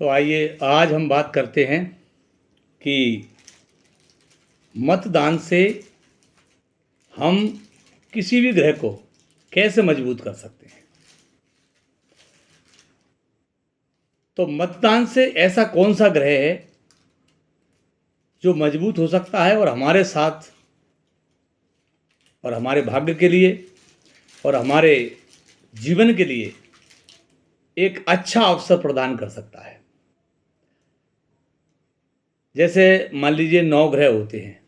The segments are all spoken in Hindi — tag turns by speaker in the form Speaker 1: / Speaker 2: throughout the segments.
Speaker 1: तो आइए आज हम बात करते हैं कि मतदान से हम किसी भी ग्रह को कैसे मजबूत कर सकते हैं। तो मतदान से ऐसा कौन सा ग्रह है जो मजबूत हो सकता है और हमारे साथ और हमारे भाग्य के लिए और हमारे जीवन के लिए एक अच्छा अवसर प्रदान कर सकता है। जैसे मान लीजिए 9 ग्रह होते हैं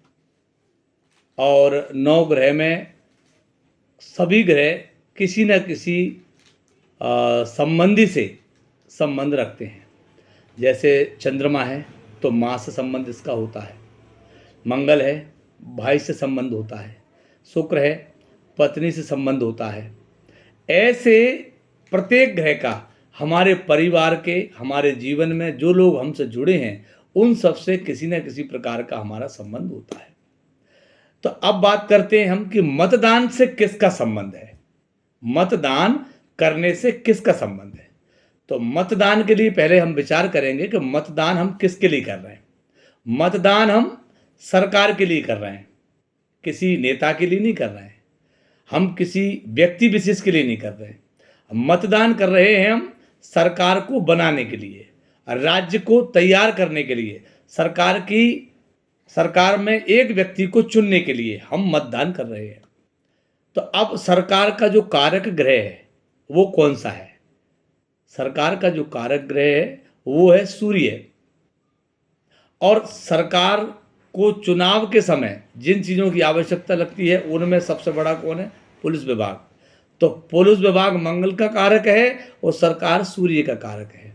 Speaker 1: और 9 ग्रह में सभी ग्रह किसी न किसी संबंधी से संबंध रखते हैं। जैसे चंद्रमा है तो माँ से संबंध इसका होता है, मंगल है भाई से संबंध होता है, शुक्र है पत्नी से संबंध होता है। ऐसे प्रत्येक ग्रह का हमारे परिवार के, हमारे जीवन में जो लोग हमसे जुड़े हैं उन सब से किसी न किसी प्रकार का हमारा संबंध होता है। तो अब बात करते हैं हम कि मतदान से किसका संबंध है, मतदान करने से किसका संबंध है। तो मतदान के लिए पहले हम विचार करेंगे कि मतदान हम किसके लिए कर रहे हैं। मतदान हम सरकार के लिए कर रहे हैं, किसी नेता के लिए नहीं कर रहे हैं, हम किसी व्यक्ति विशेष के लिए नहीं कर रहे हैं। मतदान कर रहे हैं हम सरकार को बनाने के लिए, राज्य को तैयार करने के लिए, सरकार में एक व्यक्ति को चुनने के लिए हम मतदान कर रहे हैं। तो अब सरकार का जो कारक ग्रह है वो कौन सा है? सरकार का जो कारक ग्रह है वो है सूर्य। और सरकार को चुनाव के समय जिन चीज़ों की आवश्यकता लगती है उनमें सबसे बड़ा कौन है? पुलिस विभाग। तो पुलिस विभाग मंगल का कारक है और सरकार सूर्य का कारक है।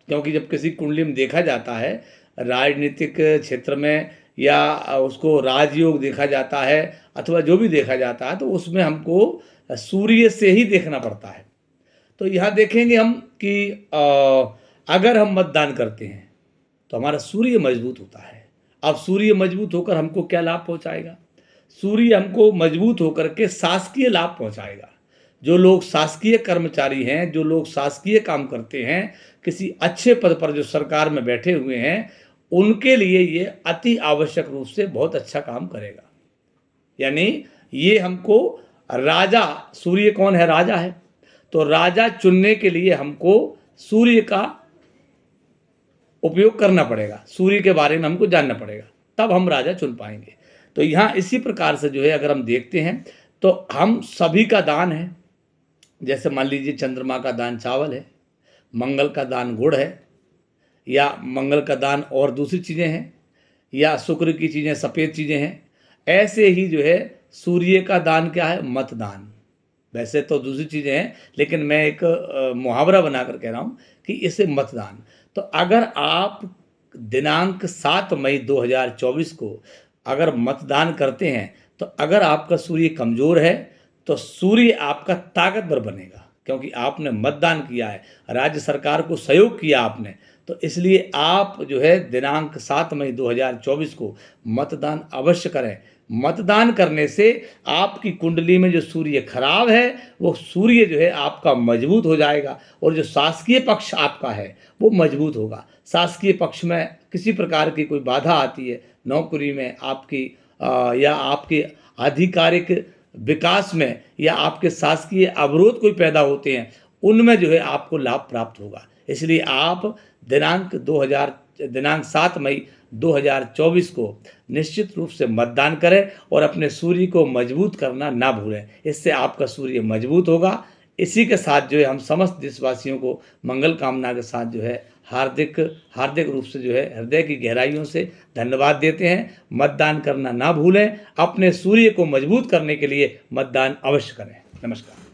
Speaker 1: क्योंकि जब किसी कुंडली में देखा जाता है राजनीतिक क्षेत्र में या उसको राजयोग देखा जाता है अथवा जो भी देखा जाता है तो उसमें हमको सूर्य से ही देखना पड़ता है। तो यहाँ देखेंगे हम कि अगर हम मतदान करते हैं तो हमारा सूर्य मजबूत होता है। अब सूर्य मजबूत होकर हमको क्या लाभ पहुँचाएगा? सूर्य हमको मजबूत होकर के शासकीय लाभ पहुँचाएगा। जो लोग शासकीय कर्मचारी हैं, जो लोग शासकीय काम करते हैं, किसी अच्छे पद पर जो सरकार में बैठे हुए हैं, उनके लिए ये अति आवश्यक रूप से बहुत अच्छा काम करेगा। यानी ये हमको राजा, सूर्य कौन है? राजा है। तो राजा चुनने के लिए हमको सूर्य का उपयोग करना पड़ेगा, सूर्य के बारे में हमको जानना पड़ेगा, तब हम राजा चुन पाएंगे। तो यहाँ इसी प्रकार से जो है अगर हम देखते हैं तो हम सभी का दान है। जैसे मान लीजिए चंद्रमा का दान चावल है, मंगल का दान गुड़ है, या मंगल का दान और दूसरी चीज़ें हैं, या शुक्र की चीज़ें सफ़ेद चीज़ें हैं। ऐसे ही जो है सूर्य का दान क्या है? मतदान। वैसे तो दूसरी चीज़ें हैं लेकिन मैं एक मुहावरा बनाकर कह रहा हूँ कि इसे मतदान। तो अगर आप दिनांक 7 मई 2024 को अगर मतदान करते हैं तो अगर आपका सूर्य कमज़ोर है तो सूर्य आपका ताकतवर बनेगा, क्योंकि आपने मतदान किया है, राज्य सरकार को सहयोग किया आपने। तो इसलिए आप जो है दिनांक 7 मई 2024 को मतदान अवश्य करें। मतदान करने से आपकी कुंडली में जो सूर्य खराब है वो सूर्य जो है आपका मजबूत हो जाएगा और जो शासकीय पक्ष आपका है वो मजबूत होगा। शासकीय पक्ष में किसी प्रकार की कोई बाधा आती है, नौकरी में आपकी या आपके आधिकारिक विकास में या आपके शासकीय अवरोध कोई पैदा होते हैं, उनमें जो है आपको लाभ प्राप्त होगा। इसलिए आप दिनांक 7 मई 2024 को निश्चित रूप से मतदान करें और अपने सूर्य को मजबूत करना ना भूलें। इससे आपका सूर्य मजबूत होगा। इसी के साथ जो है हम समस्त देशवासियों को मंगल कामना के साथ जो है हार्दिक रूप से जो है हृदय की गहराइयों से धन्यवाद देते हैं। मतदान करना ना भूलें। अपने सूर्य को मजबूत करने के लिए मतदान अवश्य करें। नमस्कार।